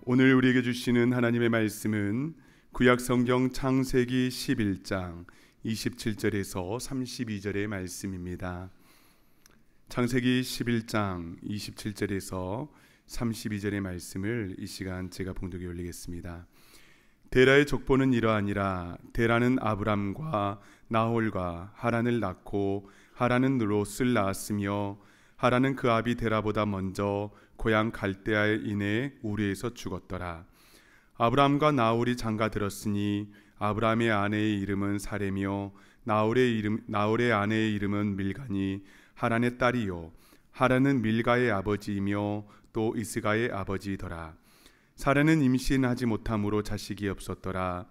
오늘 우리에게 주시는 하나님의 말씀은 구약 성경 창세기 11장 27절에서 32절의 말씀입니다. 창세기 11장 27절에서 32절의 말씀을 이 시간 제가 봉독에 올리겠습니다. 데라의 족보는 이러하니라. 데라는 아브람과 나홀과 하란을 낳고 하란은 롯을 낳았으며 하란은 그 아비 데라보다 먼저 고향 갈대아에 인해 우르에서 죽었더라. 아브람과 나홀이 장가들었으니 아브람의 아내의 이름은 사레며 나홀의 아내의 이름은 밀가니 하란의 딸이요 하란은 밀가의 아버지이며 또 이스가의 아버지이더라. 사레는 임신하지 못함으로 자식이 없었더라.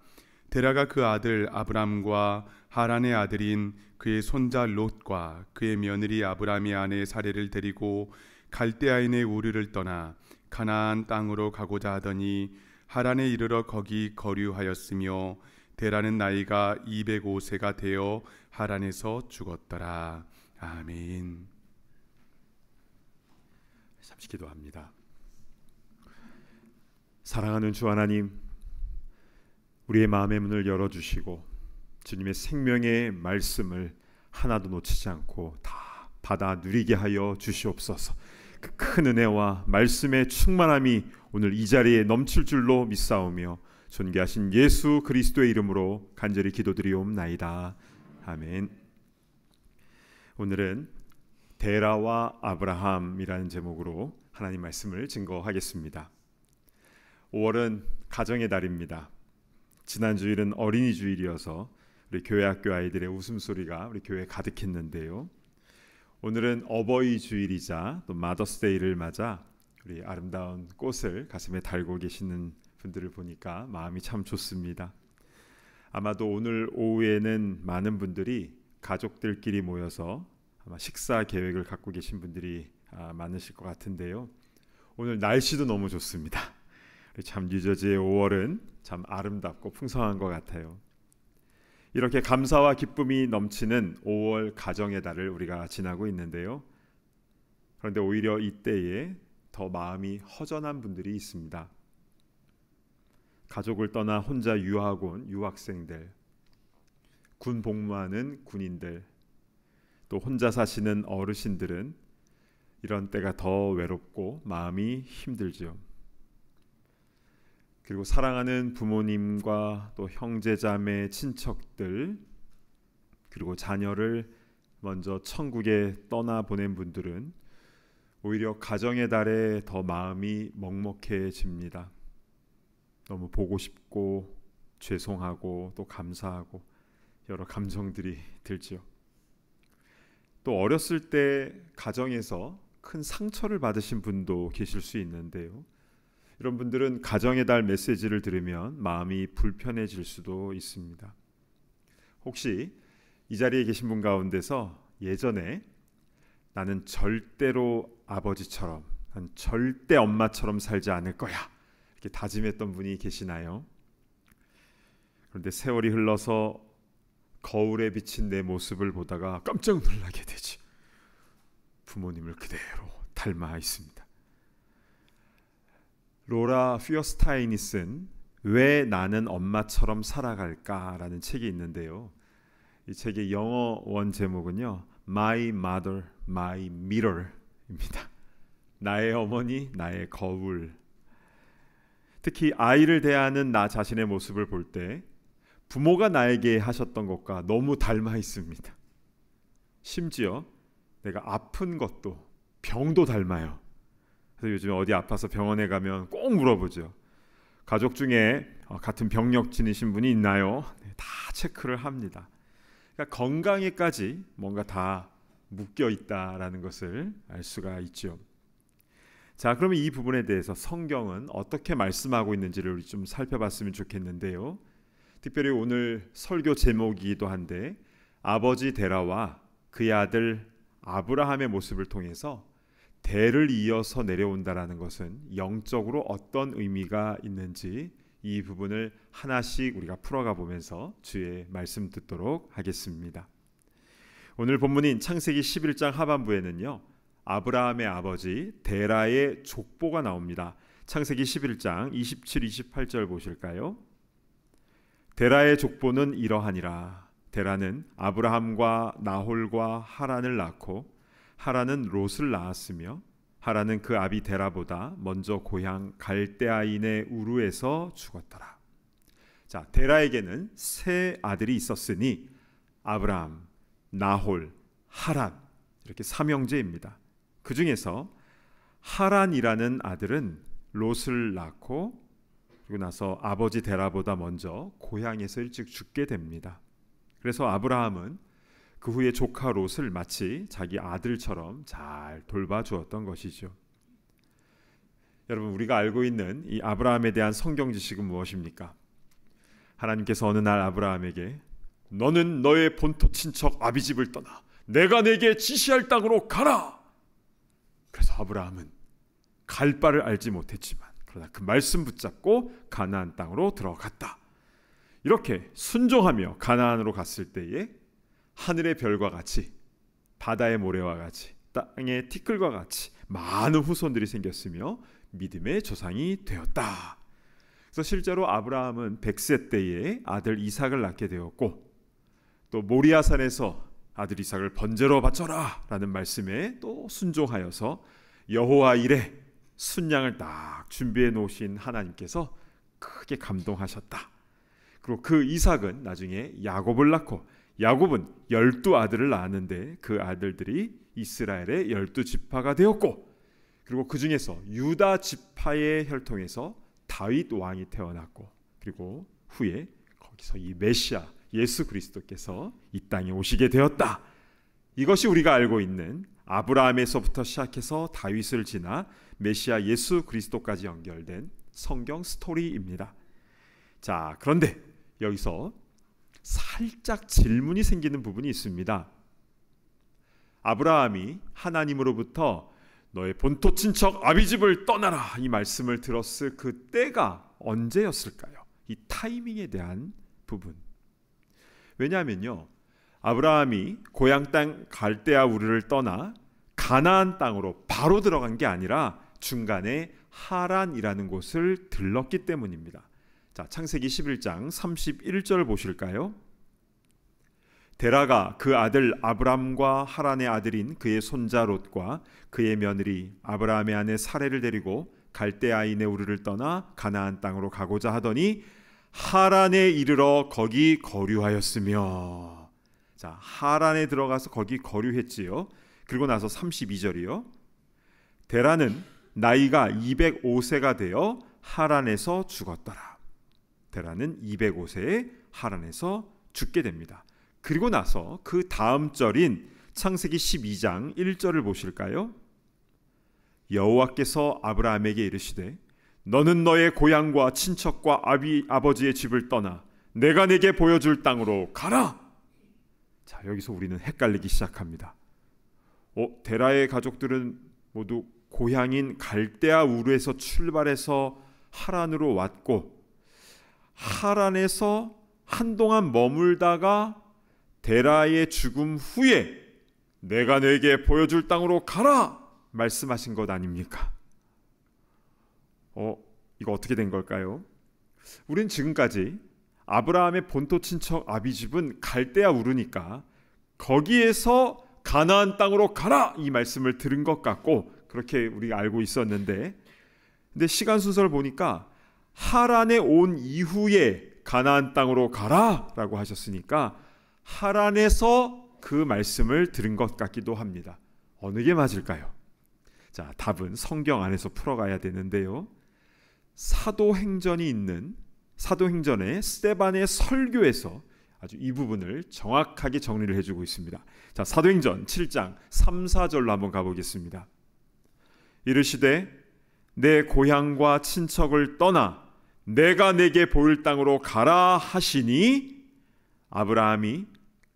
데라가 그 아들 아브람과 하란의 아들인 그의 손자 롯과 그의 며느리 아브람의 아내 사레를 데리고 갈대아인의 우르를 떠나 가나안 땅으로 가고자 하더니 하란에 이르러 거기 거류하였으며 데라는 나이가 205세가 되어 하란에서 죽었더라. 아멘. 잠시 기도합니다. 사랑하는 주 하나님, 우리의 마음의 문을 열어주시고 주님의 생명의 말씀을 하나도 놓치지 않고 다 받아 누리게 하여 주시옵소서. 그 큰 은혜와 말씀의 충만함이 오늘 이 자리에 넘칠 줄로 믿사오며 존귀하신 예수 그리스도의 이름으로 간절히 기도드리옵나이다. 아멘. 오늘은 데라와 아브라함이라는 제목으로 하나님 말씀을 증거하겠습니다. 5월은 가정의 달입니다. 지난 주일은 어린이 주일이어서 우리 교회 학교 아이들의 웃음소리가 우리 교회에 가득했는데요. 오늘은 어버이 주일이자 또 마더스데이를 맞아 우리 아름다운 꽃을 가슴에 달고 계시는 분들을 보니까 마음이 참 좋습니다. 아마도 오늘 오후에는 많은 분들이 가족들끼리 모여서 아마 식사 계획을 갖고 계신 분들이 많으실 것 같은데요. 오늘 날씨도 너무 좋습니다. 참 뉴저지의 5월은 참 아름답고 풍성한 것 같아요. 이렇게 감사와 기쁨이 넘치는 5월 가정의 달을 우리가 지나고 있는데요. 그런데 오히려 이때에 더 마음이 허전한 분들이 있습니다. 가족을 떠나 혼자 유학하고 온 유학생들, 군 복무하는 군인들, 또 혼자 사시는 어르신들은 이런 때가 더 외롭고 마음이 힘들죠. 그리고 사랑하는 부모님과 또 형제자매 친척들, 그리고 자녀를 먼저 천국에 떠나보낸 분들은 오히려 가정의 달에 더 마음이 먹먹해집니다. 너무 보고 싶고 죄송하고 또 감사하고 여러 감정들이 들죠. 또 어렸을 때 가정에서 큰 상처를 받으신 분도 계실 수 있는데요. 이런 분들은 가정의 달 메시지를 들으면 마음이 불편해질 수도 있습니다. 혹시 이 자리에 계신 분 가운데서 예전에 나는 절대로 아버지처럼, 난 절대 엄마처럼 살지 않을 거야 이렇게 다짐했던 분이 계시나요? 그런데 세월이 흘러서 거울에 비친 내 모습을 보다가 깜짝 놀라게 되지. 부모님을 그대로 닮아 있습니다. 로라 피어스타인이 쓴 왜 나는 엄마처럼 살아갈까라는 책이 있는데요. 이 책의 영어 원 제목은요, My Mother, My Mirror입니다. 나의 어머니, 나의 거울. 특히 아이를 대하는 나 자신의 모습을 볼 때 부모가 나에게 하셨던 것과 너무 닮아 있습니다. 심지어 내가 아픈 것도 병도 닮아요. 그래서 요즘 어디 아파서 병원에 가면 꼭 물어보죠. 가족 중에 같은 병력 지니신 분이 있나요? 다 체크를 합니다. 그러니까 건강에까지 뭔가 다 묶여 있다라는 것을 알 수가 있죠. 자, 그러면 이 부분에 대해서 성경은 어떻게 말씀하고 있는지를 우리 좀 살펴봤으면 좋겠는데요. 특별히 오늘 설교 제목이기도 한데 아버지 데라와 그의 아들 아브라함의 모습을 통해서 대를 이어서 내려온다라는 것은 영적으로 어떤 의미가 있는지 이 부분을 하나씩 우리가 풀어가 보면서 주의 말씀 듣도록 하겠습니다. 오늘 본문인 창세기 11장 하반부에는요, 아브라함의 아버지 데라의 족보가 나옵니다. 창세기 11장 27, 28절 보실까요? 데라의 족보는 이러하니라. 데라는 아브라함과 나홀과 하란을 낳고 하란은 롯을 낳았으며 하란은 그 아비 데라보다 먼저 고향 갈대아인의 우르에서 죽었더라. 자, 데라에게는 세 아들이 있었으니 아브라함, 나홀, 하란, 이렇게 삼형제입니다. 그 중에서 하란이라는 아들은 롯을 낳고 그리고 나서 아버지 데라보다 먼저 고향에서 일찍 죽게 됩니다. 그래서 아브라함은 그 후에 조카 롯을 마치 자기 아들처럼 잘 돌봐주었던 것이죠. 여러분, 우리가 알고 있는 이 아브라함에 대한 성경 지식은 무엇입니까? 하나님께서 어느 날 아브라함에게 너는 너의 본토 친척 아비집을 떠나 내가 내게 지시할 땅으로 가라. 그래서 아브라함은 갈 바를 알지 못했지만 그러나 그 말씀 붙잡고 가나안 땅으로 들어갔다. 이렇게 순종하며 가나안으로 갔을 때에 하늘의 별과 같이 바다의 모래와 같이 땅의 티끌과 같이 많은 후손들이 생겼으며 믿음의 조상이 되었다. 그래서 실제로 아브라함은 100세 때에 아들 이삭을 낳게 되었고 또 모리아산에서 아들 이삭을 번제로 바쳐라 라는 말씀에 또 순종하여서 여호와 이레 순양을 딱 준비해 놓으신 하나님께서 크게 감동하셨다. 그리고 그 이삭은 나중에 야곱을 낳고 야곱은 12아들을 낳았는데 그 아들들이 이스라엘의 12지파가 되었고 그리고 그 중에서 유다 지파의 혈통에서 다윗 왕이 태어났고 그리고 후에 거기서 이 메시아 예수 그리스도께서 이 땅에 오시게 되었다. 이것이 우리가 알고 있는 아브라함에서부터 시작해서 다윗을 지나 메시아 예수 그리스도까지 연결된 성경 스토리입니다. 자, 그런데 여기서 살짝 질문이 생기는 부분이 있습니다. 아브라함이 하나님으로부터 너의 본토 친척 아비집을 떠나라 이 말씀을 들었을 그 때가 언제였을까요? 이 타이밍에 대한 부분. 왜냐하면요, 아브라함이 고향 땅 갈대아 우르를 떠나 가나안 땅으로 바로 들어간 게 아니라 중간에 하란이라는 곳을 들렀기 때문입니다. 자, 창세기 11장 31절 보실까요? 데라가 그 아들 아브람과 하란의 아들인 그의 손자 롯과 그의 며느리 아브라함의 아내 사레를 데리고 갈대아인의 우르를 떠나 가나안 땅으로 가고자 하더니 하란에 이르러 거기 거류하였으며. 자, 하란에 들어가서 거기 거류했지요. 그리고 나서 32절이요. 데라는 나이가 205세가 되어 하란에서 죽었더라. 데라는 205세에 하란에서 죽게 됩니다. 그리고 나서 그 다음 절인 창세기 12장 1절을 보실까요? 여호와께서 아브라함에게 이르시되 너는 너의 고향과 친척과 아버지의 집을 떠나 내가 내게 보여줄 땅으로 가라. 자, 여기서 우리는 헷갈리기 시작합니다. 데라의 가족들은 모두 고향인 갈대아 우르에서 출발해서 하란으로 왔고 하란에서 한동안 머물다가 데라의 죽음 후에 내가 내게 보여줄 땅으로 가라 말씀하신 것 아닙니까? 이거 어떻게 된 걸까요? 우린 지금까지 아브라함의 본토 친척 아비집은 갈대아 우르니까 거기에서 가나안 땅으로 가라 이 말씀을 들은 것 같고 그렇게 우리가 알고 있었는데, 근데 시간 순서를 보니까 하란에 온 이후에 가나안 땅으로 가라라고 하셨으니까 하란에서 그 말씀을 들은 것 같기도 합니다. 어느 게 맞을까요? 자, 답은 성경 안에서 풀어가야 되는데요. 사도행전이 있는 사도행전의 스데반의 설교에서 아주 이 부분을 정확하게 정리를 해주고 있습니다. 자, 사도행전 7장 3, 4절로 한번 가보겠습니다. 이르시되 내 고향과 친척을 떠나 내가 내게 보일 땅으로 가라 하시니 아브라함이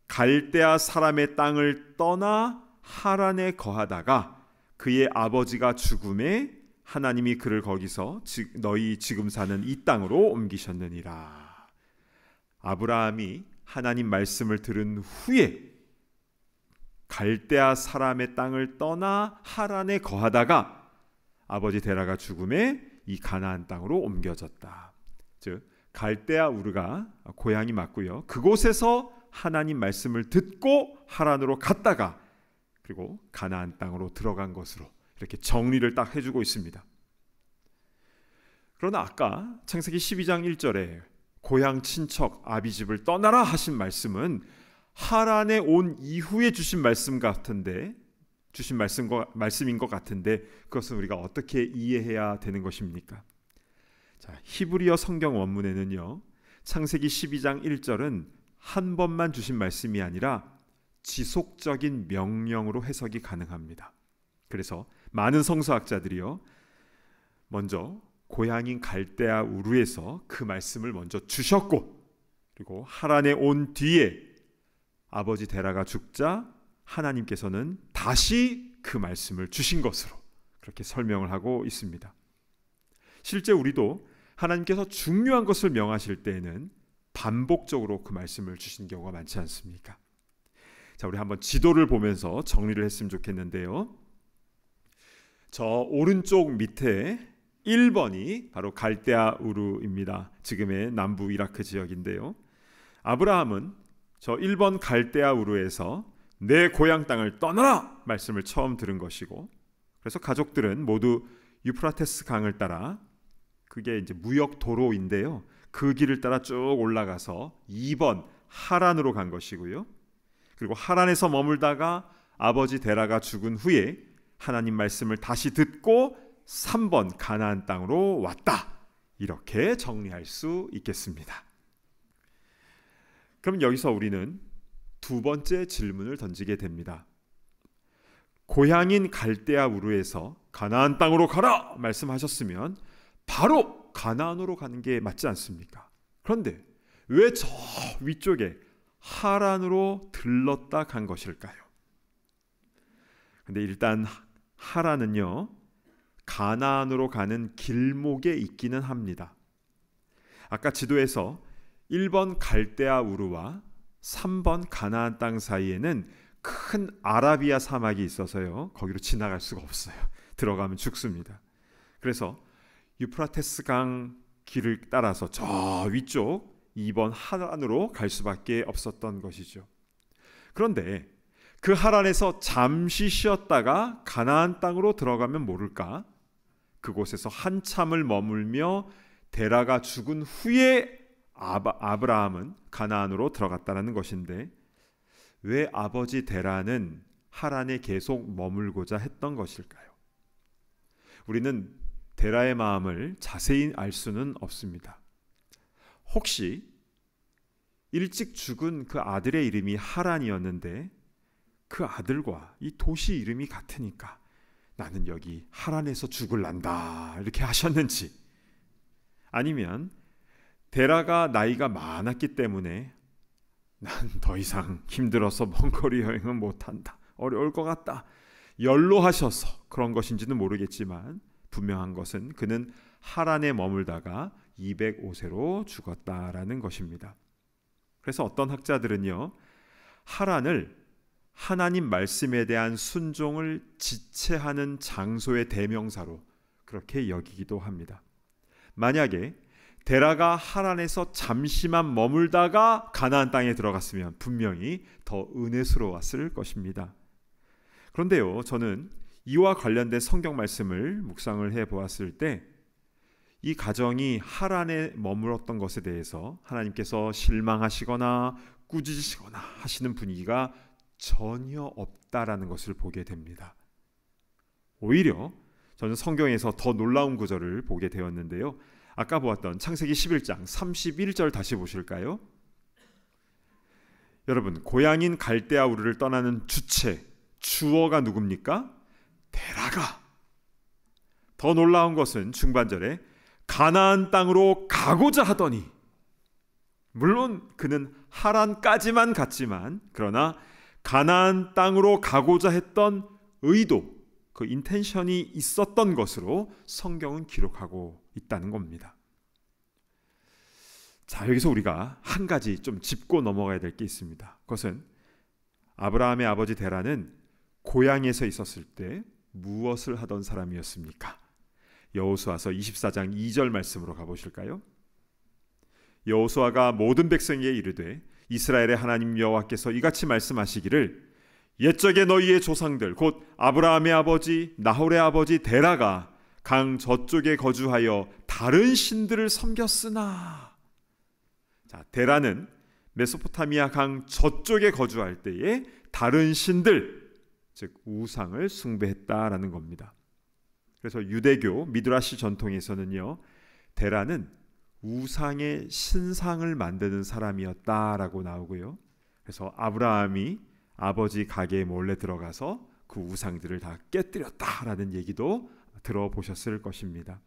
갈대아 사람의 땅을 떠나 하란에 거하다가 그의 아버지가 죽음에 하나님이 그를 거기서 너희 지금 사는 이 땅으로 옮기셨느니라. 아브라함이 하나님 말씀을 들은 후에 갈대아 사람의 땅을 떠나 하란에 거하다가 아버지 데라가 죽음에 이 가나안 땅으로 옮겨졌다. 즉 갈대아 우르가 고향이 맞고요. 그곳에서 하나님 말씀을 듣고 하란으로 갔다가 그리고 가나안 땅으로 들어간 것으로 이렇게 정리를 딱 해주고 있습니다. 그러나 아까 창세기 12장 1절에 고향 친척 아비집을 떠나라 하신 말씀은 하란에 온 이후에 주신 말씀 같은데, 주신 말씀인 것 같은데 그것은 우리가 어떻게 이해해야 되는 것입니까? 자, 히브리어 성경 원문에는요, 창세기 12장 1절은 한 번만 주신 말씀이 아니라 지속적인 명령으로 해석이 가능합니다. 그래서 많은 성서학자들이요, 먼저 고향인 갈대아 우르에서 그 말씀을 먼저 주셨고, 그리고 하란에 온 뒤에 아버지 데라가 죽자 하나님께서는 다시 그 말씀을 주신 것으로 그렇게 설명을 하고 있습니다. 실제 우리도 하나님께서 중요한 것을 명하실 때에는 반복적으로 그 말씀을 주신 경우가 많지 않습니까? 자, 우리 한번 지도를 보면서 정리를 했으면 좋겠는데요. 저 오른쪽 밑에 1번이 바로 갈대아 우르입니다. 지금의 남부 이라크 지역인데요. 아브라함은 저 1번 갈대아 우르에서 내 고향 땅을 떠나라 말씀을 처음 들은 것이고, 그래서 가족들은 모두 유프라테스 강을 따라, 그게 이제 무역 도로인데요, 그 길을 따라 쭉 올라가서 2번 하란으로 간 것이고요. 그리고 하란에서 머물다가 아버지 데라가 죽은 후에 하나님 말씀을 다시 듣고 3번 가나안 땅으로 왔다. 이렇게 정리할 수 있겠습니다. 그럼 여기서 우리는 두 번째 질문을 던지게 됩니다. 고향인 갈대아 우르에서 가나안 땅으로 가라 말씀하셨으면 바로 가나안으로 가는 게 맞지 않습니까? 그런데 왜 저 위쪽에 하란으로 들렀다 간 것일까요? 근데 일단 하란은요, 가나안으로 가는 길목에 있기는 합니다. 아까 지도에서 1번 갈대아 우르와 3번 가나안 땅 사이에는 큰 아라비아 사막이 있어서요, 거기로 지나갈 수가 없어요. 들어가면 죽습니다. 그래서 유프라테스 강 길을 따라서 저 위쪽 2번 하란으로 갈 수밖에 없었던 것이죠. 그런데 그 하란에서 잠시 쉬었다가 가나안 땅으로 들어가면 모를까, 그곳에서 한참을 머물며 데라가 죽은 후에 아브라함은 가나안으로 들어갔다는 것인데, 왜 아버지 데라는 하란에 계속 머물고자 했던 것일까요? 우리는 데라의 마음을 자세히 알 수는 없습니다. 혹시 일찍 죽은 그 아들의 이름이 하란이었는데 그 아들과 이 도시 이름이 같으니까 나는 여기 하란에서 죽을란다 이렇게 하셨는지, 아니면 데라가 나이가 많았기 때문에 난 더 이상 힘들어서 먼 거리 여행은 못한다, 어려울 것 같다, 연로하셔서 그런 것인지는 모르겠지만 분명한 것은 그는 하란에 머물다가 205세로 죽었다라는 것입니다. 그래서 어떤 학자들은요, 하란을 하나님 말씀에 대한 순종을 지체하는 장소의 대명사로 그렇게 여기기도 합니다. 만약에 데라가 하란에서 잠시만 머물다가 가나안 땅에 들어갔으면 분명히 더 은혜스러웠을 것입니다. 그런데요, 저는 이와 관련된 성경 말씀을 묵상을 해보았을 때 이 가정이 하란에 머물었던 것에 대해서 하나님께서 실망하시거나 꾸짖으시거나 하시는 분위기가 전혀 없다라는 것을 보게 됩니다. 오히려 저는 성경에서 더 놀라운 구절을 보게 되었는데요, 아까 보았던 창세기 11장 31절 다시 보실까요? 여러분, 고향인 갈대아 우르를 떠나는 주체, 주어가 누굽니까? 데라가. 더 놀라운 것은 중반절에 가나안 땅으로 가고자 하더니, 물론 그는 하란까지만 갔지만 그러나 가나안 땅으로 가고자 했던 의도, 그 인텐션이 있었던 것으로 성경은 기록하고 있다는 겁니다. 자, 여기서 우리가 한 가지 좀 짚고 넘어가야 될 게 있습니다. 그것은 아브라함의 아버지 데라는 고향에서 있었을 때 무엇을 하던 사람이었습니까? 여호수아서 24장 2절 말씀으로 가보실까요? 여호수아가 모든 백성에게 이르되 이스라엘의 하나님 여호와께서 이같이 말씀하시기를 옛적에 너희의 조상들 곧 아브라함의 아버지 나홀의 아버지 데라가 강 저쪽에 거주하여 다른 신들을 섬겼으나. 자, 데라는 메소포타미아 강 저쪽에 거주할 때에 다른 신들, 즉 우상을 숭배했다라는 겁니다. 그래서 유대교 미드라시 전통에서는요, 데라는 우상의 신상을 만드는 사람이었다라고 나오고요. 그래서 아브라함이 아버지 가게에 몰래 들어가서 그 우상들을 다 깨뜨렸다라는 얘기도 들어보셨을 것입니다.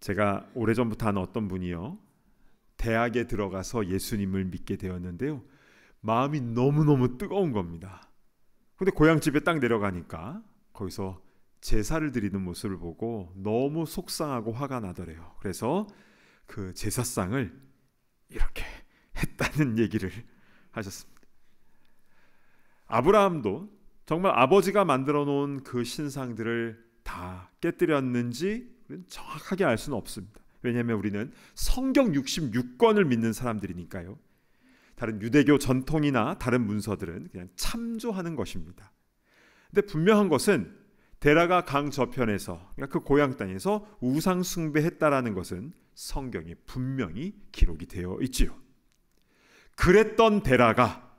제가 오래전부터 아는 어떤 분이요, 대학에 들어가서 예수님을 믿게 되었는데요, 마음이 너무너무 뜨거운 겁니다. 근데 고향집에 딱 내려가니까 거기서 제사를 드리는 모습을 보고 너무 속상하고 화가 나더래요. 그래서 그 제사상을 이렇게 했다는 얘기를 하셨습니다. 아브라함도 정말 아버지가 만들어 놓은 그 신상들을 다 깨뜨렸는지 정확하게 알 수는 없습니다. 왜냐하면 우리는 성경 66권을 믿는 사람들이니까요. 다른 유대교 전통이나 다른 문서들은 그냥 참조하는 것입니다. 근데 분명한 것은 데라가 강 저편에서, 그러니까 그 고향 땅에서 우상 숭배했다라는 것은 성경에 분명히 기록이 되어 있지요. 그랬던 데라가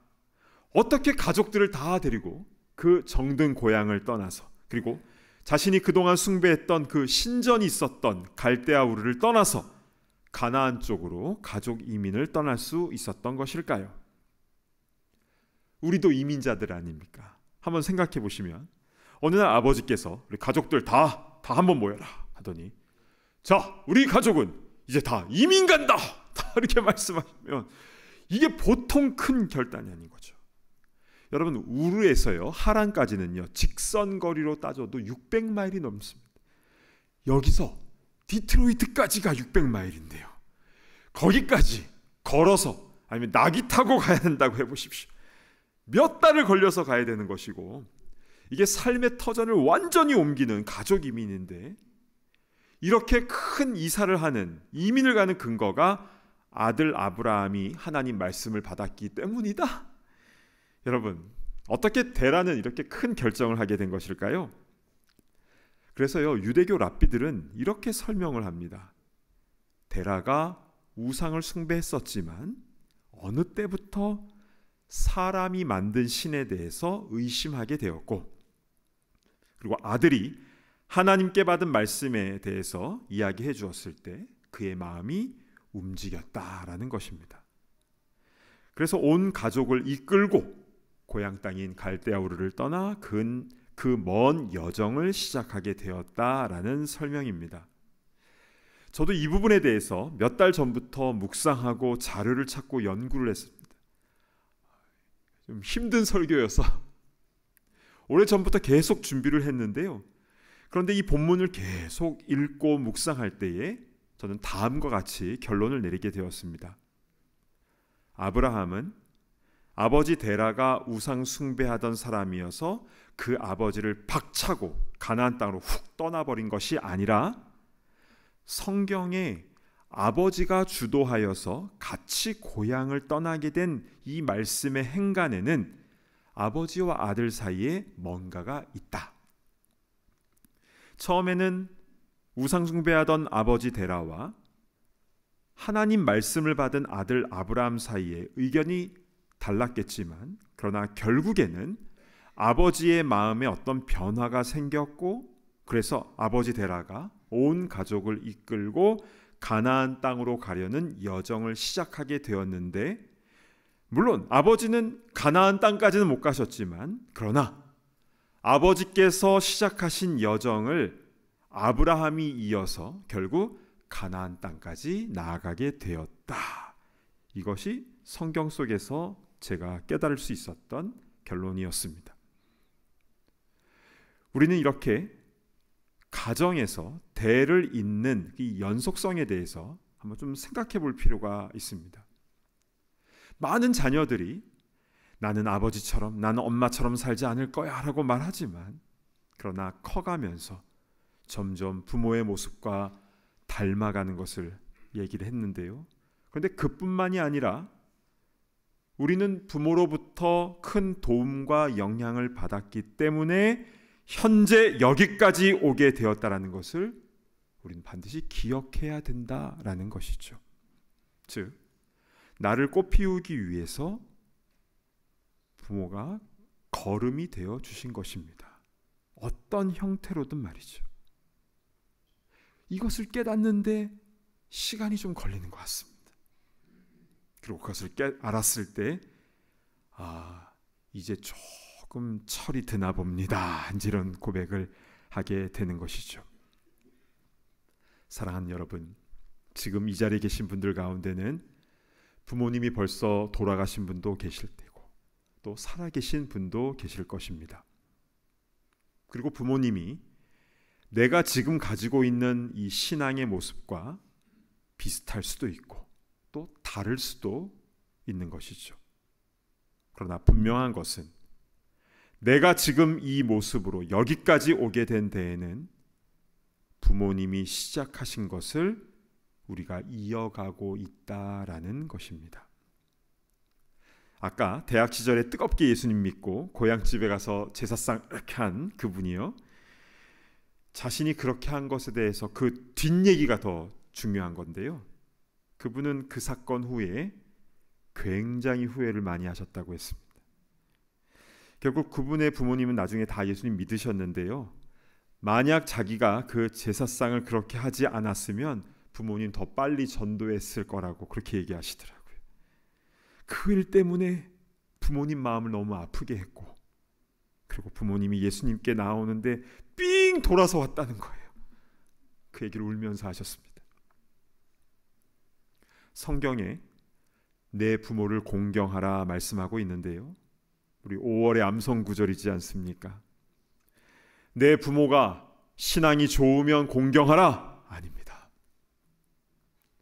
어떻게 가족들을 다 데리고 그 정든 고향을 떠나서, 그리고 자신이 그동안 숭배했던 그 신전이 있었던 갈대아 우르를 떠나서 가나안 쪽으로 가족 이민을 떠날 수 있었던 것일까요? 우리도 이민자들 아닙니까? 한번 생각해 보시면 어느 날 아버지께서 우리 가족들 다 한번 모여라 하더니, 자, 우리 가족은 이제 다 이민 간다, 다 이렇게 말씀하시면 이게 보통 큰 결단이 아닌 거죠. 여러분, 우르에서요 하란까지는요 직선거리로 따져도 600마일이 넘습니다. 여기서 디트로이트까지가 600마일인데요. 거기까지 걸어서 아니면 낙이 타고 가야 된다고 해보십시오. 몇 달을 걸려서 가야 되는 것이고, 이게 삶의 터전을 완전히 옮기는 가족 이민인데, 이렇게 큰 이사를 하는, 이민을 가는 근거가 아들 아브라함이 하나님 말씀을 받았기 때문이다. 여러분, 어떻게 데라는 이렇게 큰 결정을 하게 된 것일까요? 그래서요, 유대교 랍비들은 이렇게 설명을 합니다. 데라가 우상을 숭배했었지만 어느 때부터 사람이 만든 신에 대해서 의심하게 되었고, 그리고 아들이 하나님께 받은 말씀에 대해서 이야기해 주었을 때 그의 마음이 움직였다라는 것입니다. 그래서 온 가족을 이끌고 고향 땅인 갈대아우르를 떠나 그 먼 여정을 시작하게 되었다라는 설명입니다. 저도 이 부분에 대해서 몇 달 전부터 묵상하고 자료를 찾고 연구를 했습니다. 좀 힘든 설교여서 오래전부터 계속 준비를 했는데요. 그런데 이 본문을 계속 읽고 묵상할 때에 저는 다음과 같이 결론을 내리게 되었습니다. 아브라함은 아버지 데라가 우상 숭배하던 사람이어서 그 아버지를 박차고 가나안 땅으로 훅 떠나버린 것이 아니라, 성경에 아버지가 주도하여서 같이 고향을 떠나게 된 이 말씀의 행간에는 아버지와 아들 사이에 뭔가가 있다. 처음에는 우상 숭배하던 아버지 데라와 하나님 말씀을 받은 아들 아브라함 사이에 의견이 달랐겠지만, 그러나 결국에는 아버지의 마음에 어떤 변화가 생겼고, 그래서 아버지 데라가 온 가족을 이끌고 가나안 땅으로 가려는 여정을 시작하게 되었는데, 물론 아버지는 가나안 땅까지는 못 가셨지만, 그러나 아버지께서 시작하신 여정을 아브라함이 이어서 결국 가나안 땅까지 나아가게 되었다. 이것이 성경 속에서 제가 깨달을 수 있었던 결론이었습니다. 우리는 이렇게 가정에서 대를 잇는 이 연속성에 대해서 한번 좀 생각해 볼 필요가 있습니다. 많은 자녀들이 나는 아버지처럼, 나는 엄마처럼 살지 않을 거야 라고 말하지만, 그러나 커가면서 점점 부모의 모습과 닮아가는 것을 얘기를 했는데요. 그런데 그뿐만이 아니라 우리는 부모로부터 큰 도움과 영향을 받았기 때문에 현재 여기까지 오게 되었다라는 것을 우리는 반드시 기억해야 된다라는 것이죠. 즉, 나를 꽃피우기 위해서 부모가 거름이 되어 주신 것입니다. 어떤 형태로든 말이죠. 이것을 깨닫는데 시간이 좀 걸리는 것 같습니다. 그리고 그것을 알았을 때 이제 조금 철이 드나 봅니다. 이런 고백을 하게 되는 것이죠. 사랑하는 여러분, 지금 이 자리에 계신 분들 가운데는 부모님이 벌써 돌아가신 분도 계실 테고 또 살아계신 분도 계실 것입니다. 그리고 부모님이 내가 지금 가지고 있는 이 신앙의 모습과 비슷할 수도 있고 또 다를 수도 있는 것이죠. 그러나 분명한 것은 내가 지금 이 모습으로 여기까지 오게 된 데에는 부모님이 시작하신 것을 우리가 이어가고 있다라는 것입니다. 아까 대학 시절에 뜨겁게 예수님 믿고 고향집에 가서 제사상 이렇게 한 그분이요, 자신이 그렇게 한 것에 대해서 그 뒷얘기가 더 중요한 건데요, 그분은 그 사건 후에 굉장히 후회를 많이 하셨다고 했습니다. 결국 그분의 부모님은 나중에 다 예수님 믿으셨는데요, 만약 자기가 그 제사상을 그렇게 하지 않았으면 부모님 더 빨리 전도했을 거라고 그렇게 얘기하시더라고요. 그 일 때문에 부모님 마음을 너무 아프게 했고, 그리고 부모님이 예수님께 나오는데 삥 돌아서 왔다는 거예요. 그 얘기를 울면서 하셨습니다. 성경에 내 부모를 공경하라 말씀하고 있는데요, 우리 5월의 암송 구절이지 않습니까? 내 부모가 신앙이 좋으면 공경하라? 아닙니다.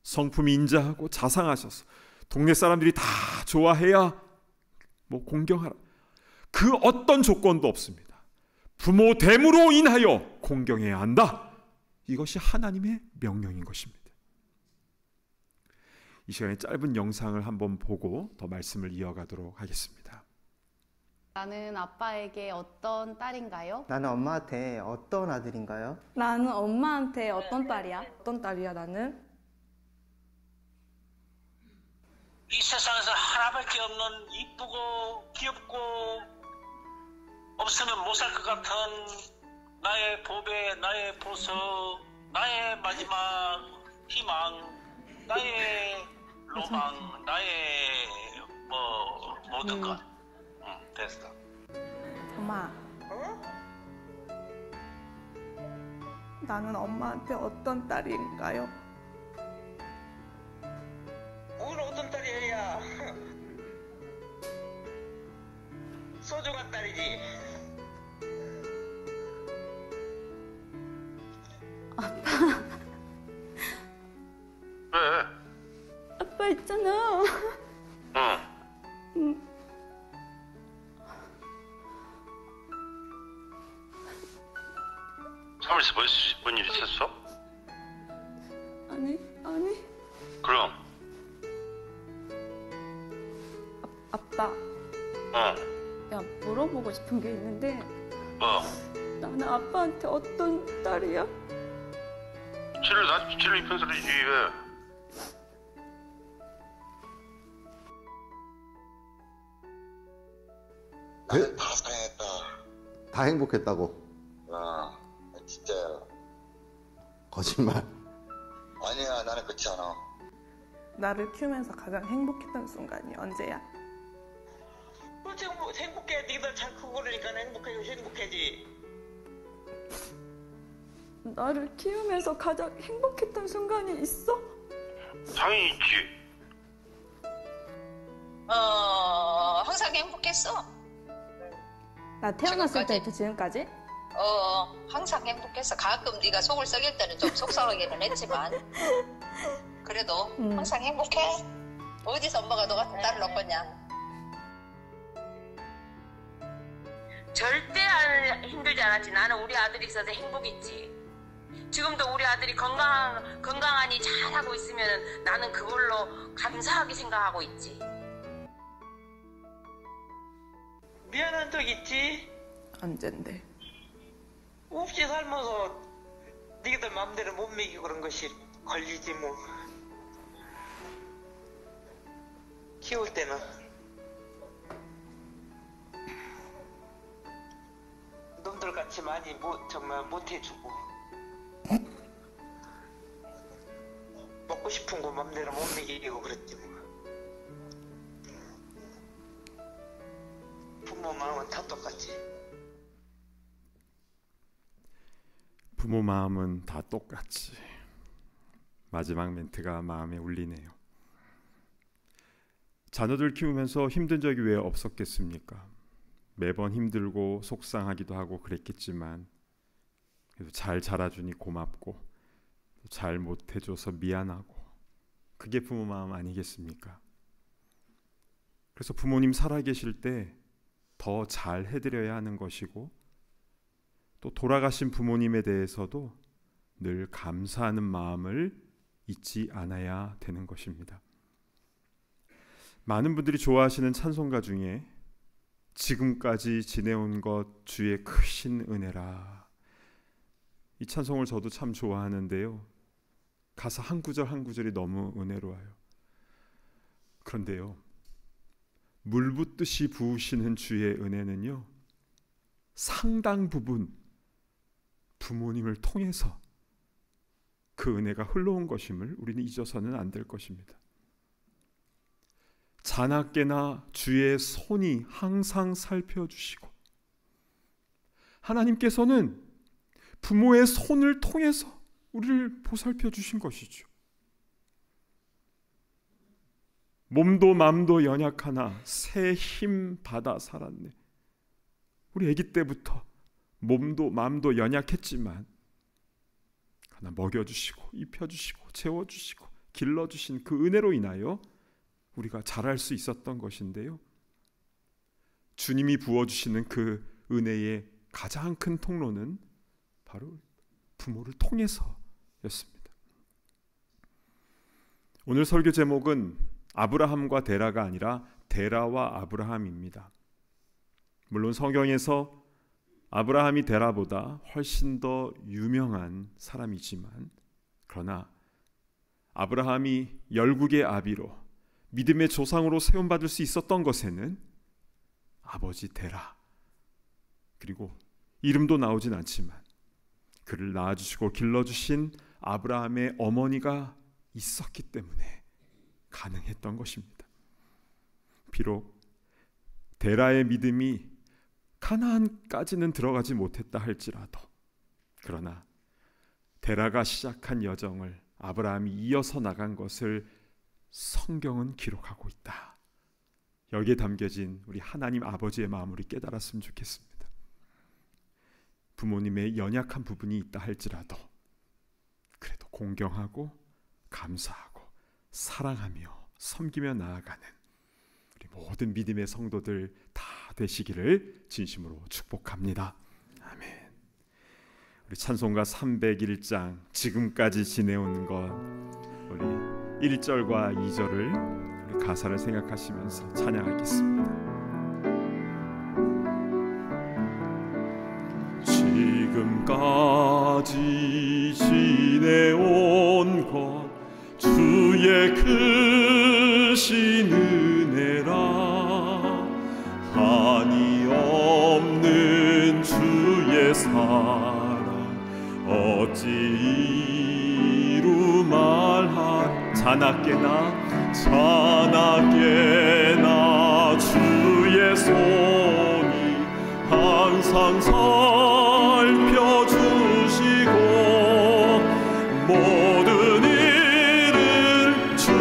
성품이 인자하고 자상하셔서 동네 사람들이 다 좋아해야 공경하라, 그 어떤 조건도 없습니다. 부모 됨으로 인하여 공경해야 한다. 이것이 하나님의 명령인 것입니다. 이 시간에 짧은 영상을 한번 보고 더 말씀을 이어가도록 하겠습니다. 나는 아빠에게 어떤 딸인가요? 나는 엄마한테 어떤 아들인가요? 나는 엄마한테 어떤 딸이야? 어떤 딸이야 나는? 이 세상에서 하나밖에 없는 이쁘고 귀엽고 없으면 못 살 것 같은 나의 보배, 나의 보석, 나의 마지막 희망, 나의 로망, 나의 모든 것. 됐어. 엄마. 나는 엄마한테 어떤 딸인가요? 오늘 어떤 딸이야? 소중한 딸이지. 왜? 아빠 있잖아. 응. 사무실에서 뭔 일 있었어? 아니. 그럼. 아빠. 야, 물어보고 싶은 게 있는데. 나는 아빠한테 어떤 딸이야? 칠을 입힌 소리지 왜? 나는 다 사랑했다. 다 행복했다고? 진짜야. 거짓말. 아니야, 나는 그렇지 않아. 나를 키우면서 가장 행복했던 순간이 언제야? 그렇지, 행복해. 네가 잘 크고 그러니까 행복해지. 나를 키우면서 가장 행복했던 순간이 있어? 당연히 있지. 항상 행복했어. 나 태어났을 지금까지? 때부터 지금까지? 항상 행복했어. 가끔 네가 속을 썩일 때는 좀 속상하기는 했지만 그래도 항상 행복해. 어디서 엄마가 너 같은 딸을 얻겠냐. 절대 힘들지 않았지. 나는 우리 아들이 있어서 행복했지. 지금도 우리 아들이 건강하니 잘하고 있으면 나는 그걸로 감사하게 생각하고 있지. 미안한 적 있지? 언젠데? 없이 살면서 니들 맘대로 못 먹이고 그런 것이 걸리지 뭐. 키울 때는 놈들같이 많이 정말 못해주고 먹고 싶은 거 맘대로 못 먹이고 그랬지 뭐. 부모 마음은 다 똑같지. 부모 마음은 다 똑같지. 마지막 멘트가 마음에 울리네요. 자녀들 키우면서 힘든 적이 왜 없었겠습니까? 매번 힘들고 속상하기도 하고 그랬겠지만 그래도 잘 자라주니 고맙고 잘 못해줘서 미안하고, 그게 부모 마음 아니겠습니까? 그래서 부모님 살아계실 때 더 잘 해드려야 하는 것이고, 또 돌아가신 부모님에 대해서도 늘 감사하는 마음을 잊지 않아야 되는 것입니다. 많은 분들이 좋아하시는 찬송가 중에 지금까지 지내온 것 주의 크신 은혜라, 이 찬송을 저도 참 좋아하는데요. 가사 한 구절 한 구절이 너무 은혜로워요. 그런데요, 물 붓듯이 부으시는 주의 은혜는요, 상당 부분 부모님을 통해서 그 은혜가 흘러온 것임을 우리는 잊어서는 안 될 것입니다. 자나깨나 주의 손이 항상 살펴주시고, 하나님께서는 부모의 손을 통해서 우리를 보살펴 주신 것이죠. 몸도 맘도 연약하나 새 힘 받아 살았네. 우리 아기 때부터 몸도 마음도 연약했지만 하나 먹여주시고 입혀주시고 재워주시고 길러주신 그 은혜로 인하여 우리가 자랄 수 있었던 것인데요, 주님이 부어주시는 그 은혜의 가장 큰 통로는 바로 부모를 통해서였습니다. 오늘 설교 제목은 아브라함과 데라가 아니라 데라와 아브라함입니다. 물론 성경에서 아브라함이 데라보다 훨씬 더 유명한 사람이지만, 그러나 아브라함이 열국의 아비로 믿음의 조상으로 세움받을 수 있었던 것에는 아버지 데라, 그리고 이름도 나오진 않지만 그를 낳아주시고 길러주신 아브라함의 어머니가 있었기 때문에 가능했던 것입니다. 비록 데라의 믿음이 가나안까지는 들어가지 못했다 할지라도, 그러나 데라가 시작한 여정을 아브라함이 이어서 나간 것을 성경은 기록하고 있다. 여기에 담겨진 우리 하나님 아버지의 마음을 깨달았으면 좋겠습니다. 부모님의 연약한 부분이 있다 할지라도 그래도 공경하고 감사하고 사랑하며 섬기며 나아가는 우리 모든 믿음의 성도들 다 되시기를 진심으로 축복합니다. 아멘. 우리 찬송가 301장 지금까지 지내온 것, 우리 1절과 2절을 우리 가사를 생각하시면서 찬양하겠습니다. 지금까지 지내온 것 주의 크신 은혜라, 한이 없는 주의 사랑 어찌 이루 말하리. 자나깨나 주의 손이 항상 살펴주시고, 모든 일을 주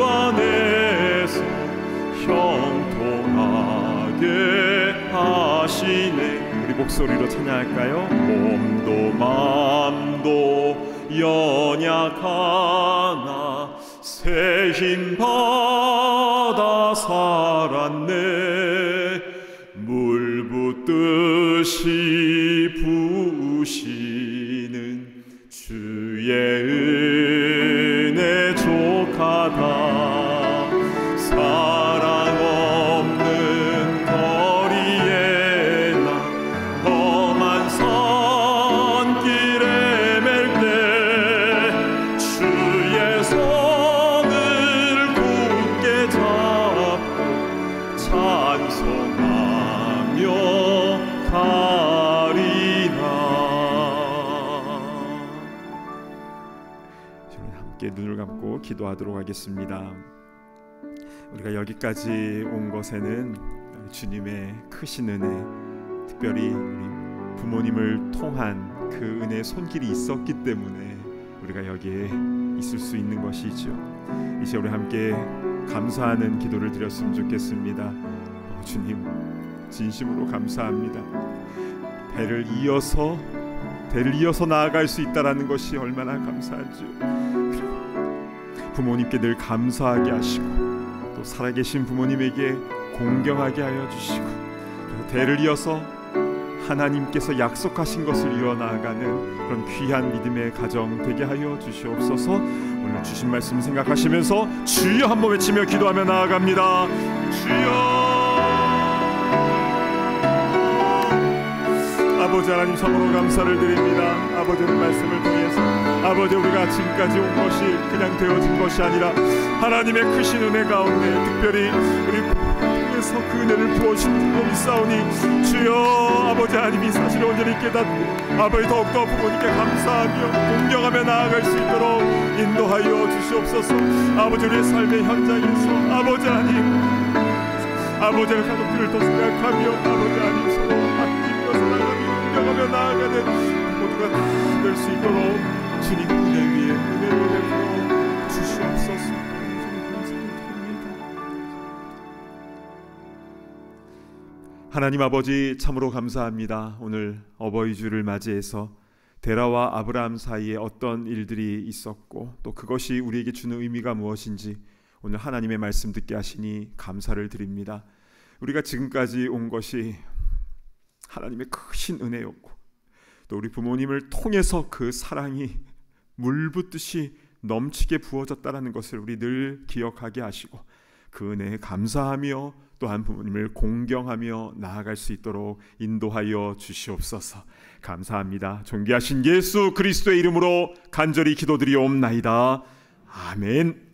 안에서 형통하게 하시네. 우리 목소리로 찬양할까요? 몸도 맘도 연약하나 새 힘 받아 살았네. 물 붓듯이 부으시는 주의 은혜 족하다 사랑 없는 거리에 나 험한 산길에 맬 때 주의 손을 굳게 잡고 찬송하며 가리라. 눈을 감고 기도하도록 하겠습니다. 우리가 여기까지 온 것에는 주님의 크신 은혜, 특별히 우리 부모님을 통한 그 은혜의 손길이 있었기 때문에 우리가 여기에 있을 수 있는 것이죠. 이제 우리 함께 감사하는 기도를 드렸으면 좋겠습니다. 주님, 진심으로 감사합니다. 대를 이어서 나아갈 수 있다라는 것이 얼마나 감사한지요. 부모님께 늘 감사하게 하시고 또 살아계신 부모님에게 공경하게 하여 주시고 대를 이어서 하나님께서 약속하신 것을 이어나가는 그런 귀한 믿음의 가정 되게 하여 주시옵소서. 오늘 주신 말씀 생각하시면서 주여 한번 외치며 기도하며 나아갑니다. 주여. 아버지 하나님, 참으로 감사를 드립니다. 아버지의 말씀을 통해서 아버지, 우리가 지금까지 온 것이 그냥 되어진 것이 아니라 하나님의 크신 은혜 가운데 특별히 우리 통해서 그 은혜를 부어주신 분이 있사오니 주여, 아버지 하나님이 사실을 온전히 깨닫고 아버지 더욱더 부모님께 감사하며 공경하며 나아갈 수 있도록 인도하여 주시옵소서. 아버지, 우리의 삶의 현장에서 아버지 하나님, 아버지의 가족들을 더 생각하며 아버지 하나님 서로 아끼며 사랑하며 공경하며 나아가는 모두가 다 될 수 있도록 주님 은혜 위에 은혜를 베풀어 주시옵소서. 주님 감사드립니다. 하나님 아버지, 참으로 감사합니다. 오늘 어버이 주를 맞이해서 데라와 아브라함 사이에 어떤 일들이 있었고 또 그것이 우리에게 주는 의미가 무엇인지 오늘 하나님의 말씀 듣게 하시니 감사를 드립니다. 우리가 지금까지 온 것이 하나님의 크신 은혜였고 또 우리 부모님을 통해서 그 사랑이 물붓듯이 넘치게 부어졌다는 것을 우리 늘 기억하게 하시고 그 은혜에 감사하며 또한 부모님을 공경하며 나아갈 수 있도록 인도하여 주시옵소서. 감사합니다. 존귀하신 예수 그리스도의 이름으로 간절히 기도드리옵나이다. 아멘.